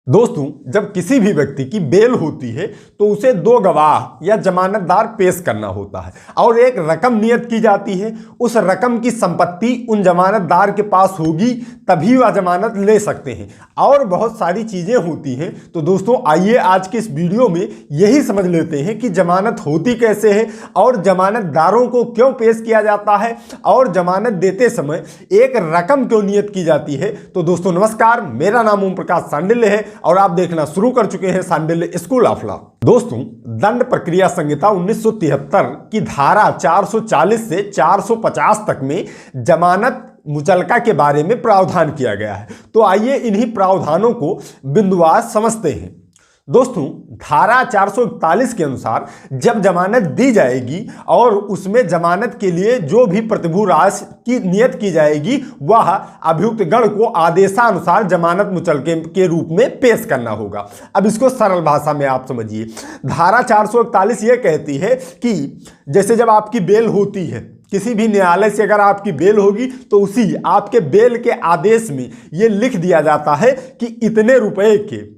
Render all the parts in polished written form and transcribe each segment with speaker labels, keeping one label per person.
Speaker 1: दोस्तों, जब किसी भी व्यक्ति की बेल होती है तो उसे दो गवाह या जमानतदार पेश करना होता है और एक रकम नियत की जाती है। उस रकम की संपत्ति उन जमानतदार के पास होगी तभी वह जमानत ले सकते हैं और बहुत सारी चीजें होती हैं। तो दोस्तों, आइए आज के इस वीडियो में यही समझ लेते हैं कि जमानत होती कैसे है और जमानतदारों को क्यों पेश किया जाता है और जमानत देते समय एक रकम क्यों नियत की जाती है। तो दोस्तों नमस्कार, मेरा नाम ओम प्रकाश सांडिल्य है और आप देखना शुरू कर चुके हैं सांडिल्य स्कूल ऑफ लॉ। दोस्तों, दंड प्रक्रिया संहिता 1973 की धारा 440 से 450 तक में जमानत मुचलका के बारे में प्रावधान किया गया है। तो आइए इन्हीं प्रावधानों को बिंदुवार समझते हैं। दोस्तों, धारा 441 के अनुसार जब जमानत दी जाएगी और उसमें जमानत के लिए जो भी प्रतिभूत राशि की नियत की जाएगी वह अभियुक्त गण को आदेशानुसार जमानत मुचलके के रूप में पेश करना होगा। अब इसको सरल भाषा में आप समझिए। धारा 441 ये कहती है कि जैसे जब आपकी बेल होती है, किसी भी न्यायालय से अगर आपकी बेल होगी तो उसी आपके बेल के आदेश में यह लिख दिया जाता है कि इतने रुपए के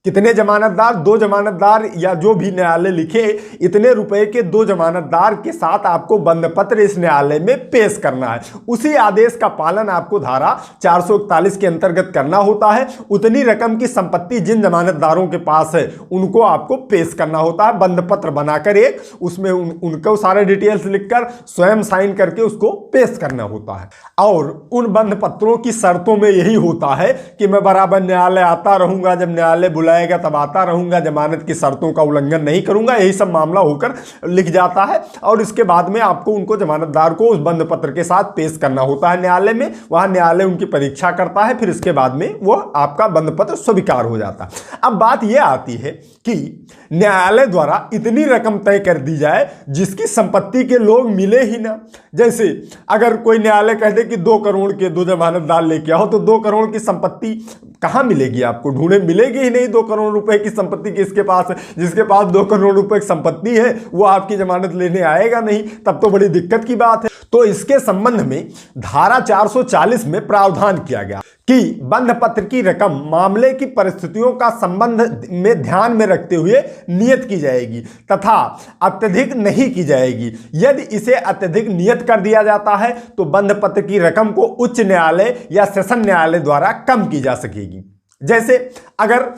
Speaker 1: कितने जमानतदार, दो जमानतदार या जो भी न्यायालय लिखे, इतने रुपए के दो जमानतदार के साथ आपको बंद पत्र इस न्यायालय में पेश करना है। उसी आदेश का पालन आपको धारा 441 के अंतर्गत करना होता है। उतनी रकम की संपत्ति जिन जमानतदारों के पास है उनको आपको पेश करना होता है, बंद पत्र बनाकर एक उसमें उनको सारे डिटेल्स लिखकर स्वयं साइन करके उसको पेश करना होता है। और उन बंद पत्रों की शर्तों में यही होता है कि मैं बराबर न्यायालय आता रहूंगा, जब न्यायालय बुलाएगा तब आता रहूंगा, जमानत की शर्तों का उल्लंघन नहीं करूंगा, यही सब मामला होकर लिख जाता है। और इसके बाद में आपको उनको जमानतदार को उस बंद पत्र के साथ पेश करना होता है न्यायालय में। वहां न्यायालय उनकी परीक्षा करता है, फिर इसके बाद में वो आपका बंद पत्र स्वीकार हो जाता है। अब बात यह आती है कि न्यायालय द्वारा इतनी रकम तय कर दी जाए जिसकी संपत्ति के लोग मिले ही ना। जैसे अगर कोई न्यायालय कह दे कि 2 करोड़ के दो जमानतदार लेके आओ, तो 2 करोड़ की संपत्ति कहां मिलेगी? आपको ढूंढे मिलेगी ही नहीं। 2 करोड़ रुपए की संपत्ति किसके पास है? जिसके पास 2 करोड़ रुपए की संपत्ति है वो आपकी जमानत लेने आएगा नहीं, तब तो बड़ी दिक्कत की बात है। तो इसके संबंध में धारा 440 में प्रावधान किया गया कि बंद पत्र की रकम मामले की परिस्थितियों का संबंध में ध्यान में रखते हुए नियत की जाएगी तथा अत्यधिक नहीं की जाएगी। यदि इसे अत्यधिक नियत कर दिया जाता है तो बंद पत्र की रकम को उच्च न्यायालय या सेशन न्यायालय द्वारा कम की जा सकेगी। जैसे अगर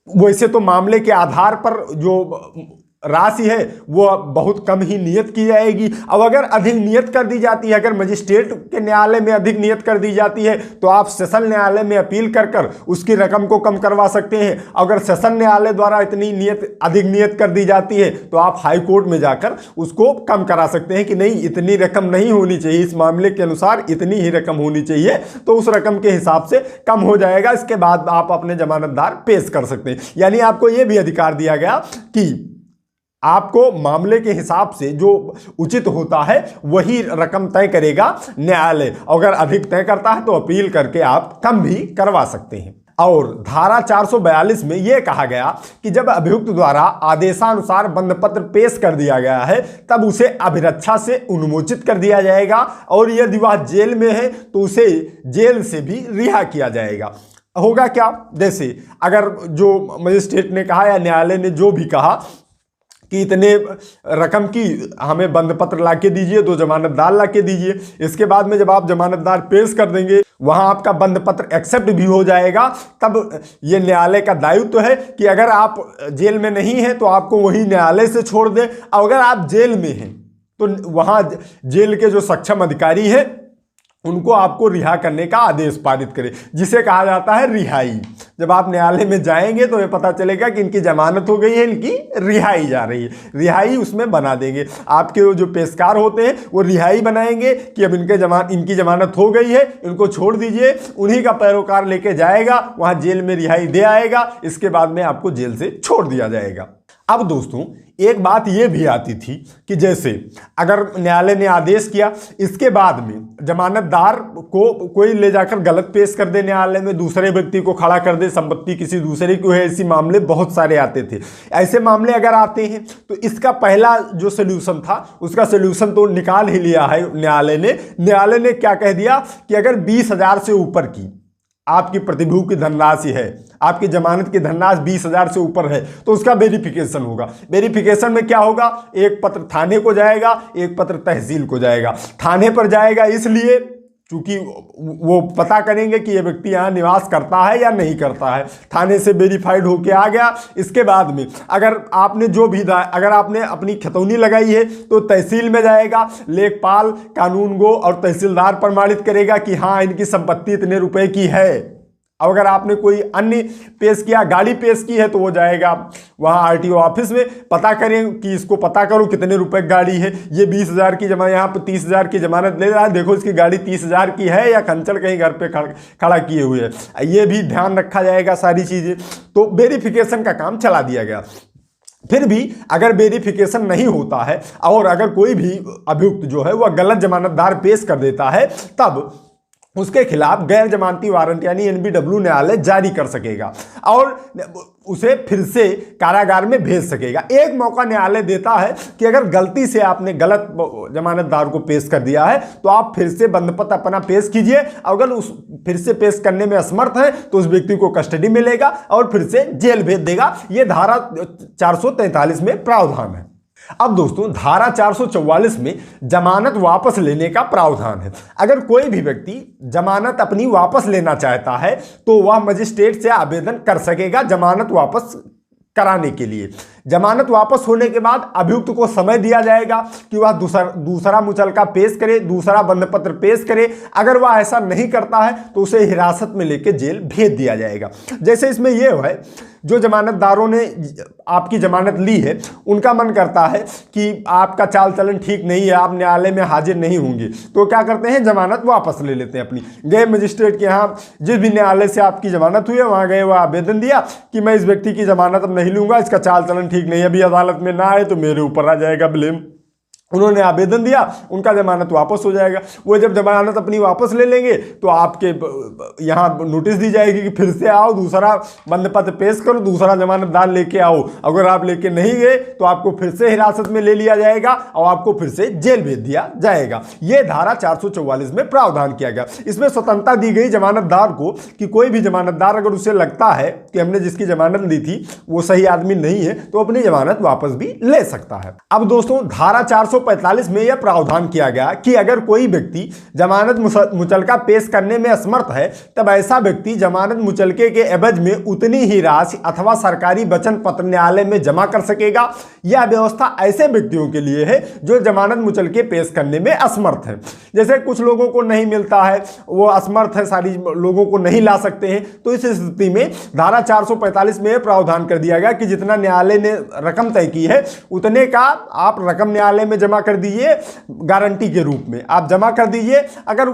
Speaker 1: वैसे तो मामले के आधार पर जो राशि है वो बहुत कम ही नियत की जाएगी। अब अगर अधिक नियत कर दी जाती है, अगर मजिस्ट्रेट के न्यायालय में अधिक नियत कर दी जाती है तो आप सेशन न्यायालय में अपील कर उसकी रकम को कम करवा सकते हैं। अगर सेशन न्यायालय द्वारा इतनी अधिक नियत कर दी जाती है तो आप हाई कोर्ट में जाकर उसको कम करा सकते हैं कि नहीं, इतनी रकम नहीं होनी चाहिए, इस मामले के अनुसार इतनी ही रकम होनी चाहिए, तो उस रकम के हिसाब से कम हो जाएगा। इसके बाद आप अपने जमानतदार पेश कर सकते हैं। यानी आपको यह भी अधिकार दिया गया कि आपको मामले के हिसाब से जो उचित होता है वही रकम तय करेगा न्यायालय। अगर अधिक तय करता है तो अपील करके आप कम भी करवा सकते हैं। और धारा 442 में यह कहा गया कि जब अभियुक्त द्वारा आदेशानुसार बंद पत्र पेश कर दिया गया है तब उसे अभिरक्षा से उन्मोचित कर दिया जाएगा और यदि वह जेल में है तो उसे जेल से भी रिहा किया जाएगा। होगा क्या? जैसे अगर जो मजिस्ट्रेट ने कहा या न्यायालय ने जो भी कहा कि इतने रकम की हमें बंद पत्र ला के दीजिए, 2 जमानतदार ला के दीजिए, इसके बाद में जब आप जमानतदार पेश कर देंगे वहां आपका बंद पत्र एक्सेप्ट भी हो जाएगा, तब ये न्यायालय का दायित्व है कि अगर आप जेल में नहीं हैं तो आपको वही न्यायालय से छोड़ दे। अगर आप जेल में हैं तो वहां जेल के जो सक्षम अधिकारी हैं उनको आपको रिहा करने का आदेश पारित करे, जिसे कहा जाता है रिहाई। जब आप न्यायालय में जाएंगे तो ये पता चलेगा कि इनकी जमानत हो गई है, इनकी रिहाई जा रही है, रिहाई उसमें बना देंगे। आपके जो पेशकार होते हैं वो रिहाई बनाएंगे कि अब इनकी जमानत हो गई है, इनको छोड़ दीजिए। उन्हीं का पैरोकार लेके जाएगा, वहां जेल में रिहाई दे आएगा, इसके बाद में आपको जेल से छोड़ दिया जाएगा। अब दोस्तों, एक बात यह भी आती थी कि जैसे अगर न्यायालय ने आदेश किया, इसके बाद में जमानतदार को कोई ले जाकर गलत पेश कर दे न्यायालय में, दूसरे व्यक्ति को खड़ा कर दे, संपत्ति किसी दूसरे की है, ऐसे मामले बहुत सारे आते थे। ऐसे मामले अगर आते हैं तो इसका पहला जो सोल्यूशन था उसका सोल्यूशन तो निकाल ही लिया है न्यायालय ने। न्यायालय ने क्या कह दिया कि अगर 20,000 से ऊपर की आपकी प्रतिभूति की धनराशि है, आपकी जमानत की धनराशि 20,000 से ऊपर है, तो उसका वेरिफिकेशन होगा। वेरिफिकेशन में क्या होगा, एक पत्र थाने को जाएगा, एक पत्र तहसील को जाएगा। थाने पर जाएगा इसलिए क्योंकि वो पता करेंगे कि ये व्यक्ति यहाँ निवास करता है या नहीं करता है। थाने से वेरीफाइड होके आ गया। इसके बाद में अगर आपने अपनी खतौनी लगाई है तो तहसील में जाएगा, लेखपाल, कानूनगो और तहसीलदार प्रमाणित करेगा कि हाँ इनकी संपत्ति इतने रुपए की है। अब अगर आपने कोई अन्य पेश किया, गाड़ी पेश की है, तो वो जाएगा वहाँ आरटीओ ऑफिस में, पता करें कि इसको पता करो कितने रुपए की गाड़ी है, ये 20,000 की जमा, यहाँ पर 30,000 की जमानत ले रहा है, देखो इसकी गाड़ी 30,000 की है या खंचल कहीं घर पे खड़ा किए हुए है, ये भी ध्यान रखा जाएगा सारी चीज़ें। तो वेरिफिकेशन का काम चला दिया गया। फिर भी अगर वेरिफिकेशन नहीं होता है और अगर कोई भी अभियुक्त जो है वह गलत जमानतदार पेश कर देता है, तब उसके खिलाफ गैर जमानती वारंट यानी एनबीडब्ल्यू न्यायालय जारी कर सकेगा और उसे फिर से कारागार में भेज सकेगा। एक मौका न्यायालय देता है कि अगर गलती से आपने गलत जमानतदार को पेश कर दिया है तो आप फिर से बंदपत्र अपना पेश कीजिए। अगर उस फिर से पेश करने में असमर्थ है तो उस व्यक्ति को कस्टडी में लेगा और फिर से जेल भेज देगा। यह धारा 443 में प्रावधान है। अब दोस्तों धारा 444 में जमानत वापस लेने का प्रावधान है। अगर कोई भी व्यक्ति जमानत अपनी वापस लेना चाहता है तो वह मजिस्ट्रेट से आवेदन कर सकेगा जमानत वापस कराने के लिए। जमानत वापस होने के बाद अभियुक्त को समय दिया जाएगा कि वह दूसरा मुचलका पेश करे, दूसरा बंधपत्र पेश करे। अगर वह ऐसा नहीं करता है तो उसे हिरासत में लेकर जेल भेज दिया जाएगा। जैसे इसमें यह है, जो जमानतदारों ने आपकी जमानत ली है उनका मन करता है कि आपका चाल चलन ठीक नहीं है, आप न्यायालय में हाजिर नहीं होंगे, तो क्या करते हैं, जमानत वापस ले लेते हैं अपनी। गए मजिस्ट्रेट के यहाँ, जिस भी न्यायालय से आपकी जमानत हुई है वहाँ गए, वह आवेदन दिया कि मैं इस व्यक्ति की जमानत अब नहीं लूँगा, इसका चाल चलन ठीक नहीं है, अभी अदालत में ना आए तो मेरे ऊपर आ जाएगा ब्लेम। उन्होंने आवेदन दिया, उनका जमानत वापस हो जाएगा। वो जब जमानत अपनी वापस ले लेंगे तो आपके यहाँ नोटिस दी जाएगी कि फिर से आओ, दूसरा बंधपत्र पेश करो, दूसरा जमानतदार लेके आओ। अगर आप लेके नहीं गए तो आपको फिर से हिरासत में ले लिया जाएगा और आपको फिर से जेल भेज दिया जाएगा। ये धारा 444 में प्रावधान किया गया। इसमें स्वतंत्रता दी गई जमानतदार को कि कोई भी जमानतदार अगर उसे लगता है कि हमने जिसकी जमानत ली थी वो सही आदमी नहीं है तो अपनी जमानत वापस भी ले सकता है। अब दोस्तों धारा 445 में यह प्रावधान किया गया कि अगर कोई व्यक्ति जमानत मुचलका पेश करने में असमर्थ है तब ऐसा व्यक्ति जमानत मुचलके के एवज में उतनी ही राशि अथवा सरकारी वचन पत्र न्यायालय में जमा कर सकेगा। यह व्यवस्था ऐसे व्यक्तियों के लिए है जो जमानत मुचलके पेश करने में असमर्थ है। जैसे कुछ लोगों को नहीं मिलता है, वो असमर्थ है, सारी लोगों को नहीं ला सकते हैं, तो इस स्थिति में धारा 445 में यह प्रावधान कर दिया गया कि जितना न्यायालय ने रकम तय की है उतने का आप रकम न्यायालय में जमा कर दीजिए, गारंटी के रूप में आप जमा कर दीजिए। अगर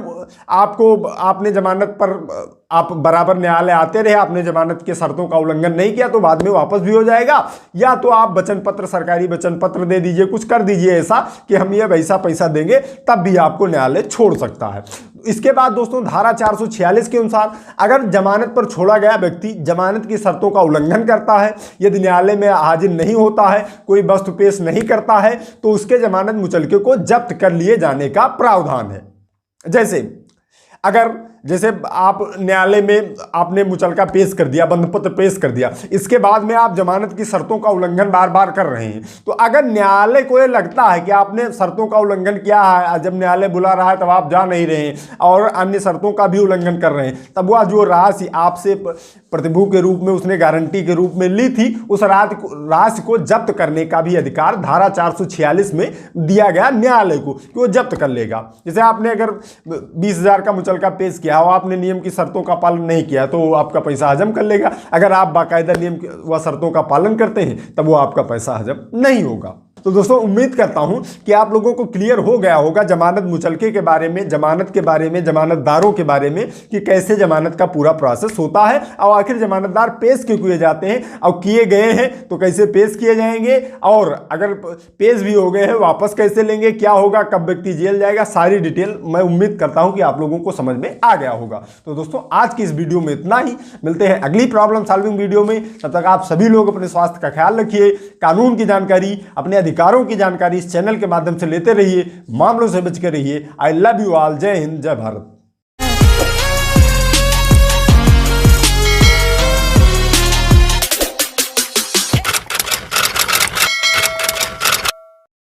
Speaker 1: आपने जमानत पर आप बराबर न्यायालय आते रहे, आपने जमानत के शर्तों का उल्लंघन नहीं किया तो बाद में वापस भी हो जाएगा, या तो आप वचन पत्र, सरकारी वचन पत्र दे दीजिए, कुछ कर दीजिए ऐसा कि हम ये वैसा पैसा देंगे, तब भी आपको न्यायालय छोड़ सकता है। इसके बाद दोस्तों धारा 446 के अनुसार अगर जमानत पर छोड़ा गया व्यक्ति जमानत की शर्तों का उल्लंघन करता है, यदि न्यायालय में हाजिर नहीं होता है, कोई वस्तु पेश नहीं करता है, तो उसके जमानत मुचलके को जब्त कर लिए जाने का प्रावधान है। जैसे आप न्यायालय में आपने मुचलका पेश कर दिया, बंधपत्र पेश कर दिया, इसके बाद में आप जमानत की शर्तों का उल्लंघन बार बार कर रहे हैं, तो अगर न्यायालय को ये लगता है कि आपने शर्तों का उल्लंघन किया है, जब न्यायालय बुला रहा है तब आप जा नहीं रहे हैं और अन्य शर्तों का भी उल्लंघन कर रहे हैं, तब वह जो राशि आपसे प्रतिभूति के रूप में उसने गारंटी के रूप में ली थी, उस राशि को जब्त करने का भी अधिकार धारा 446 में दिया गया न्यायालय को कि वो जब्त कर लेगा। जैसे आपने अगर 20,000 का मुचलका पेश किया और आपने नियम की शर्तों का पालन नहीं किया तो आपका पैसा हजम कर लेगा। अगर आप बाकायदा नियम व शर्तों का पालन करते हैं तब वो आपका पैसा हजम नहीं होगा। तो दोस्तों उम्मीद करता हूं कि आप लोगों को क्लियर हो गया होगा जमानत मुचलके के बारे में, जमानत के बारे में, जमानतदारों के बारे में कि कैसे जमानत का पूरा प्रोसेस होता है और आखिर जमानतदार पेश क्यों किए जाते हैं और किए गए हैं तो कैसे पेश किए जाएंगे, और अगर पेश भी हो गए हैं वापस कैसे लेंगे, क्या होगा, कब व्यक्ति जेल जाएगा, सारी डिटेल मैं उम्मीद करता हूं कि आप लोगों को समझ में आ गया होगा। तो दोस्तों आज की इस वीडियो में इतना ही, मिलते हैं अगली प्रॉब्लम सॉल्विंग वीडियो में। तब तक आप सभी लोग अपने स्वास्थ्य का ख्याल रखिए, कानून की जानकारी, अपने अधिकारों की जानकारी इस चैनल के माध्यम से लेते रहिए, मामलों से बचकर रहिए। I love you all. जय हिंद, जय भारत।